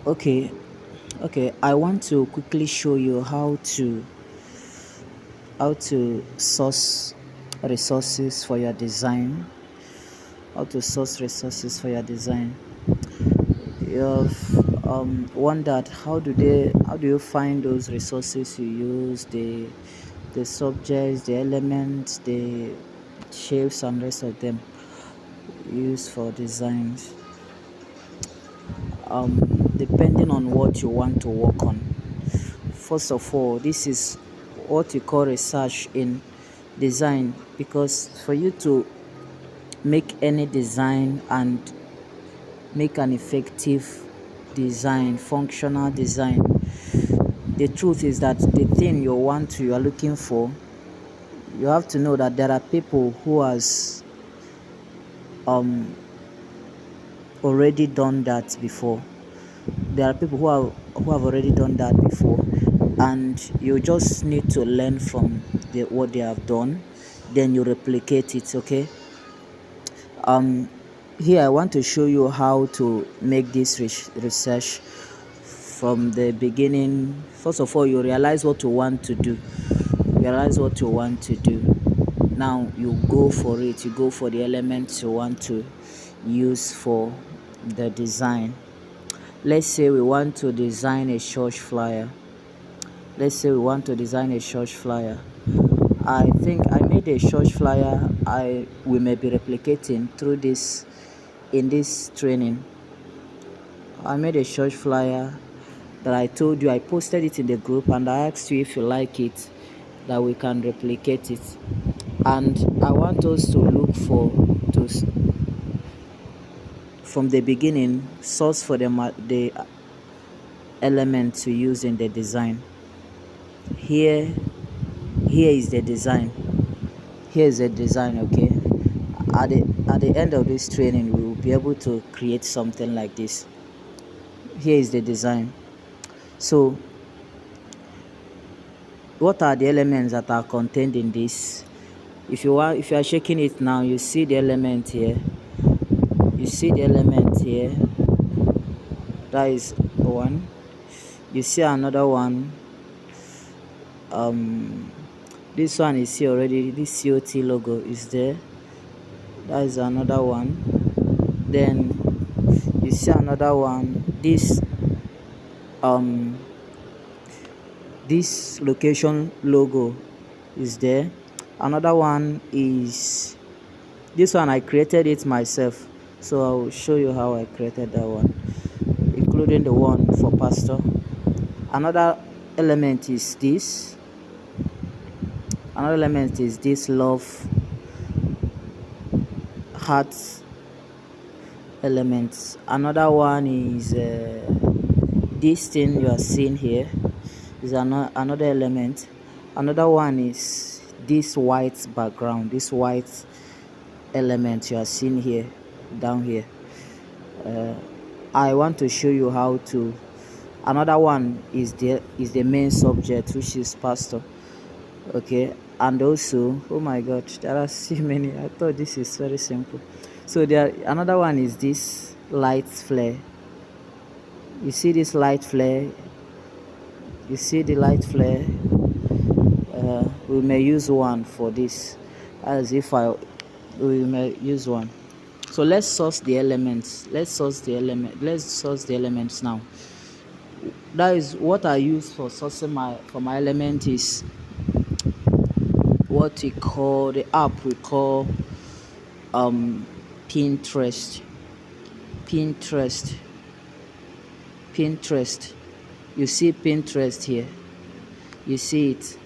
Okay, I want to quickly show you how to source resources for your design. How to source resources for your design. You've wondered how do you find those resources you use, the subjects, the elements, the shapes and rest of them used for designs. Depending on what you want to work on. First of all, this is what we call research in design, because for you to make any design and make an effective design, functional design, the truth is that the thing you are looking for, you have to know that there are people who has um already done that before. There are people who have already done that before, and you just need to learn from what they have done, then you replicate it. Okay. Here I want to show you how to make this research from the beginning. First of all, you realize what you want to do. Now you go for it. You go for the elements you want to use for the design. Let's say we want to design a church flyer. I think I made a church flyer. We may be replicating through this in this training. I made a church flyer that I told you, I posted it in the group, and I asked you if you like it, that we can replicate it. And I want us to look from the beginning, source for the elements to use in the design. Here is the design. Okay. At the end of this training, we will be able to create something like this. Here is the design. So what are the elements that are contained in this? If you are shaking it now, you see the element here. That is one. You see another one. This one is here already. This COT logo is there. That is another one. Then you see another one. This location logo is there. Another one is this one. I created it myself, so I will show you how I created that one, including the one for pastor. Another element is this. Love heart elements. Another one is this thing you are seeing here is another element. Another one is this white background, this white element you are seeing here, down here. I want to show you how to. Another one is the main subject, which is pastor. Okay. And also, oh my god, there are so many. I thought this is very simple. So another one is this light flare. You see this light flare? You see the light flare? We may use one for this, we may use one. So let's source the elements. Let's source the elements now. That is what I use for sourcing my element is what we call the app we call Pinterest. You see Pinterest here. You see it.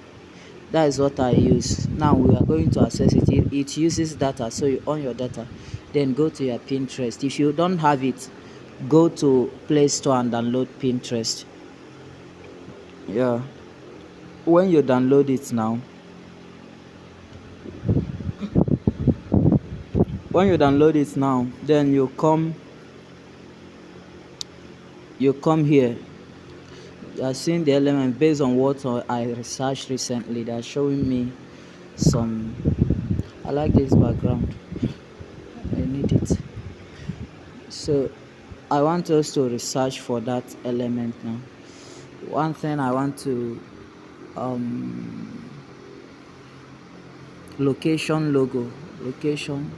That is what I use. Now we are going to access it. It uses data, so you on your data, then go to your Pinterest. If you don't have it, go to Play Store and download Pinterest. Yeah. When you download it now, then you come here. You are seeing the element based on what I researched recently. They are showing me some. I like this background. I need it. So I want us to research for that element now. One thing I want to um, location logo, location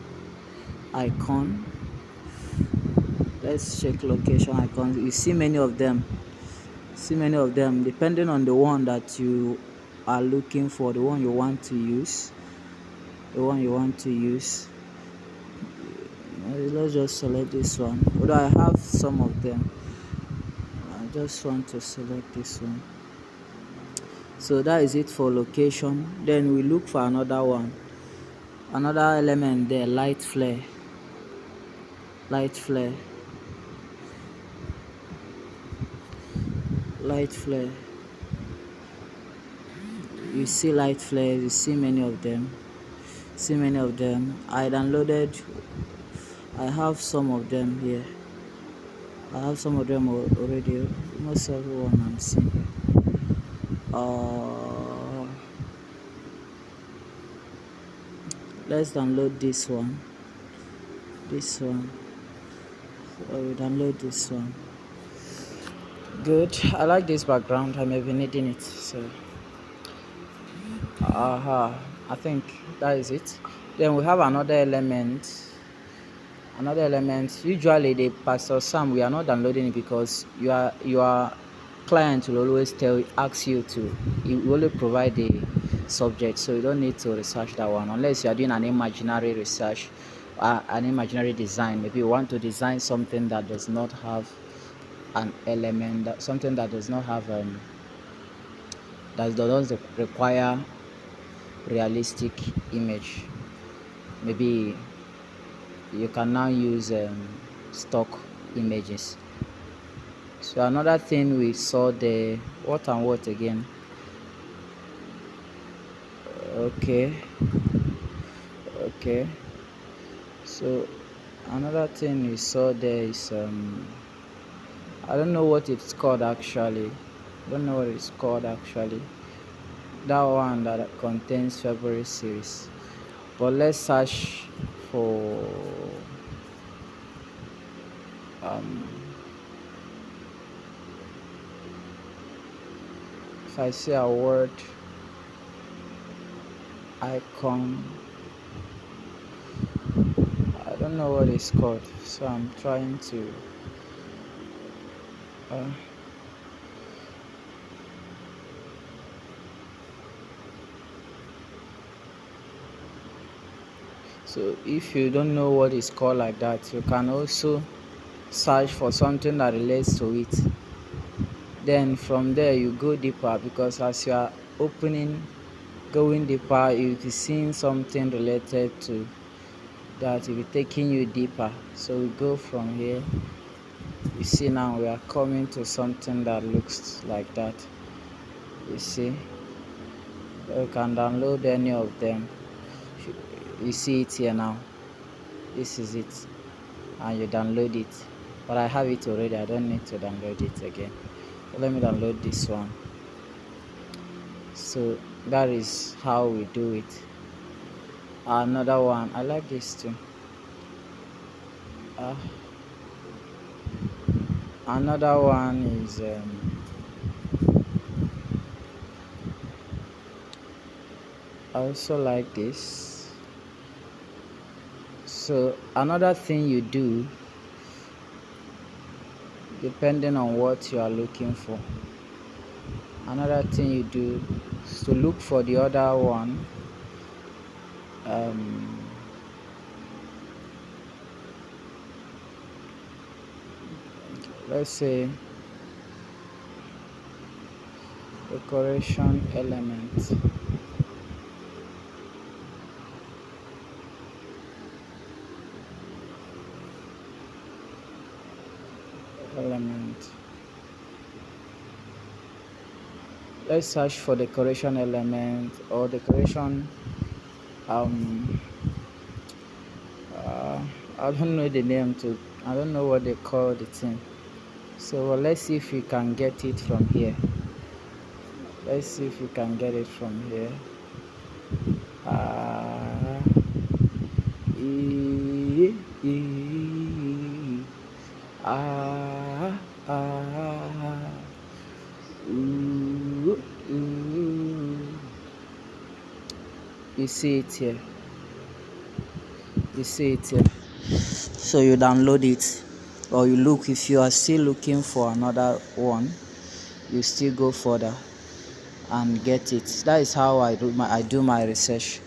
icon. Let's check location icons. You see many of them. See many of them depending on the one that you are looking for, the one you want to use, the one you want to use. Let's just select this one. Although I have some of them, I just want to select this one. So that is it for location. Then we look for another one, another element there, light flare. Light flare, light flare. You see light flares, you see many of them. See many of them. I downloaded, I have some of them here. I have some of them already. Most everyone I'm seeing. Let's download this one. This one. So we download this one. Good. I like this background. I may be needing it. So, I think that is it. Then we have another element. Another element. Usually, the Pastor Sam, we are not downloading it because your client will always ask you to. He will only provide the subject, so you don't need to research that one unless you are doing an imaginary research, an imaginary design. Maybe you want to design something that does not have an element, something that does not have that doesn't require realistic image. Maybe you can now use stock images. So another thing we saw there, what and what again? Okay. So another thing we saw there is I don't know what it's called actually. That one that contains February series. But let's search for if I see a word icon, I don't know what it's called, so I'm trying to so if you don't know what it's called like that, you can also search for something that relates to it. Then from there you go deeper, because as you are going deeper, you'll be seeing something related to that will be taking you deeper. So we go from here. You see, now we are coming to something that looks like that. You see, you can download any of them. You see it here now. This is it, and you download it. But I have it already, I don't need to download it again. So let me download this one. So that is how we do it. Another one, I like this too. Another one is I also like this. So another thing you do, depending on what you are looking for, another thing you do is to look for the other one. Let's say decoration element. Let's search for decoration element or decoration I don't know the name to, I don't know what they call the thing. So let's see if we can get it from here. Let's see if we can get it from here. Ah, ah, ooh, ooh. You see it here. You see it here. So you download it, or you look. If you are still looking for another one, you still go further and get it. That is how I do my research.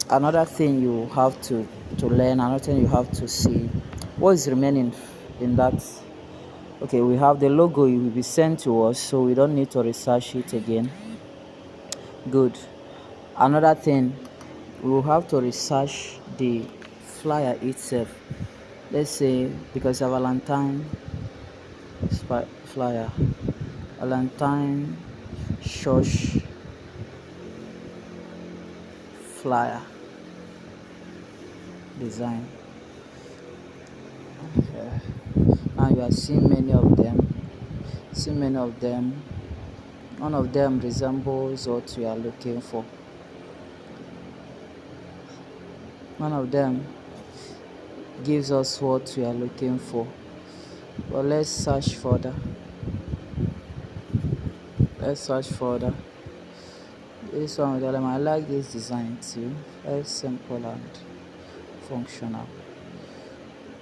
Another thing you have to learn, another thing you have to see, what is remaining in that. Okay, we have the logo, it will be sent to us, so we don't need to research it again. Good. Another thing, we will have to research the flyer itself. Let's say because of Valentine flyer, Valentine church flyer design. Yeah. Now you are seeing many of them. See many of them. None of them resembles what you are looking for. None of them gives us what we are looking for. But let's search further. Let's search further. This one with element. I like this design too. Very simple and functional.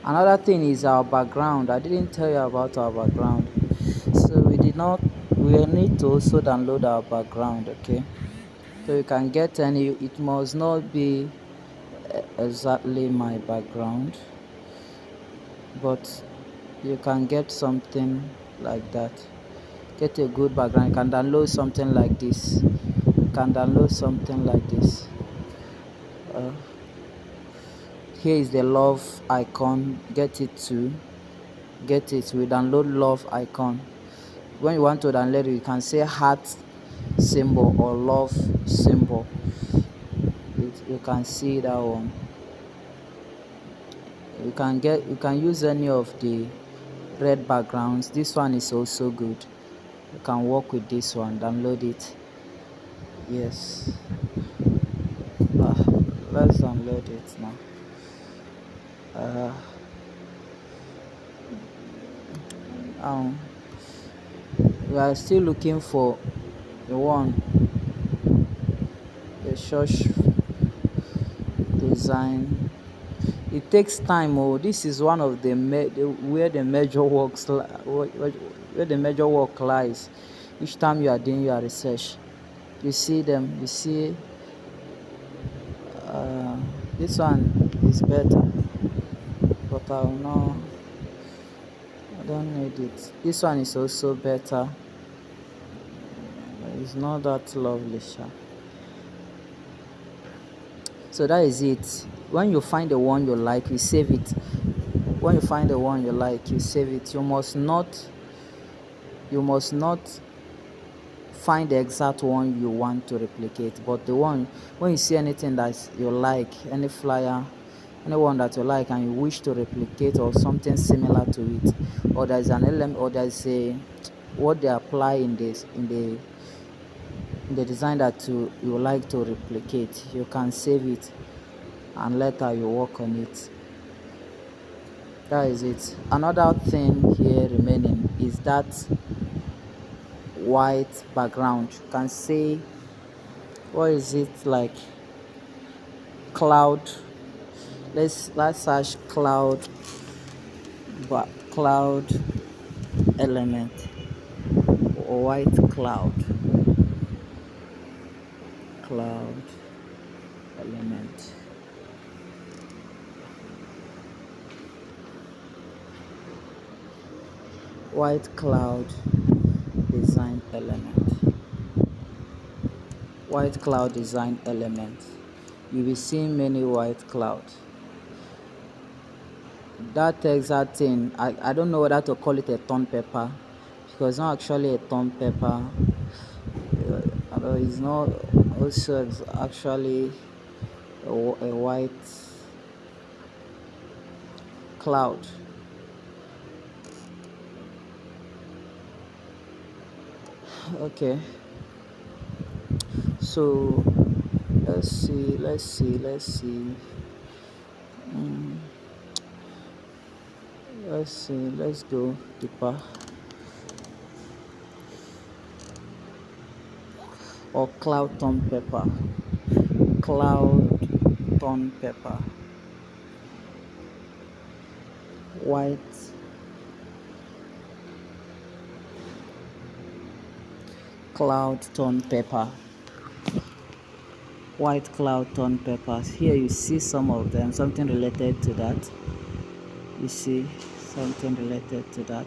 Another thing is our background. I didn't tell you about our background. So we need to also download our background, okay? So you can get any, it must not be exactly my background, but you can get something like that. Get a good background. You can download something like this. You can download something like this. Uh, Here is the love icon. Get it too. Get it. We download love icon. When you want to download it, you can say heart symbol or love symbol. You can see that one. You can use any of the red backgrounds. This one is also good. You can work with this one. Download it. Yes. uh, let's download it now. uh, um, we are still looking for the one, the church design. It takes time. Oh, this is one of where the major where the major work lies. Each time you are doing your research, you see them. You see, uh, this one is better, but I will not. I don't need it. This one is also better. It's not that lovely, sha. So that is it. When you find the one you like, you save it. When you find the one you like, you save it. You must not find the exact one you want to replicate, but the one, when you see anything that you like, any flyer, anyone that you like and you wish to replicate or something similar to it, or there's an element, or there's a what they apply in the design that you like to replicate, you can save it and later you work on it. That is it. Another thing here remaining is that white background. You can say, what is it like? Cloud. Let's search cloud, but cloud element or white cloud element. White cloud design element. White cloud design element. You will see many white clouds. That exact thing, I don't know whether to call it a tone pepper, because it's not actually a tone pepper. It's not also actually a white cloud. Okay, so let's see. let's see, let's go deeper. Or cloud ton pepper. Cloud ton pepper. White cloud ton pepper. White cloud ton peppers. Here you see some of them, something related to that. You see something related to that.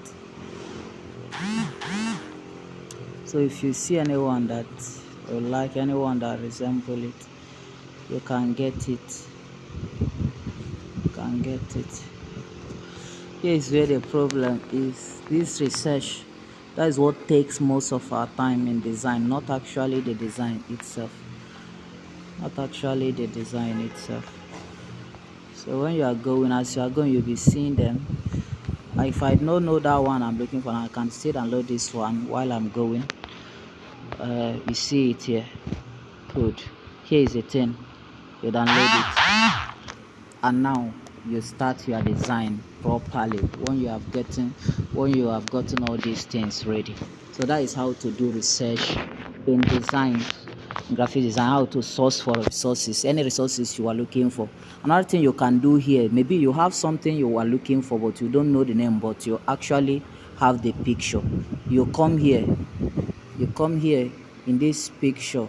So if you see anyone that you like, anyone that resemble it, you can get it. You can get it. Here is where the problem is. This research, that is what takes most of our time in design, not actually the design itself. Not actually the design itself. So when you are going, as you are going, you'll be seeing them. If I don't know that one I'm looking for, I can still download this one while I'm going. You see it here. Good. Here is the thing. You download it, and now you start your design properly when you have gotten all these things ready. So that is how to do research in design, graphic design, how to source for resources, any resources you are looking for. Another thing you can do here, maybe you have something you are looking for but you don't know the name, but you actually have the picture. You come here in this picture,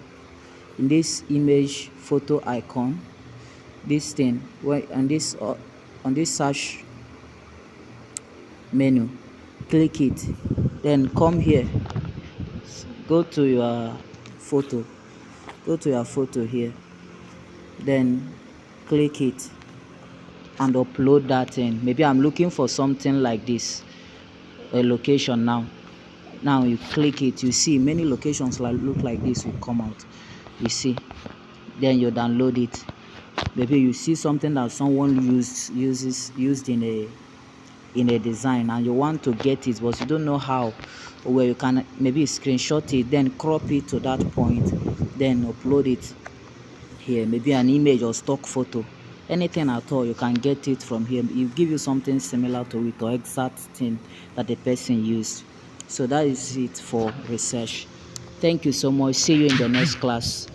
in this image photo icon, this thing where on this search menu, click it, then come here, go to your photo, here, then click it and upload that thing. Maybe I'm looking for something like this, a location. Now you click it, you see many locations look like this will come out, you see. Then you download it. Maybe you see something that someone used in a design and you want to get it but you don't know how, where you can maybe screenshot it, then crop it to that point, then upload it here. Maybe an image or stock photo, anything at all, you can get it from here. It give you something similar to it or exact thing that the person used. So that is it for research. Thank you so much. See you in the next class.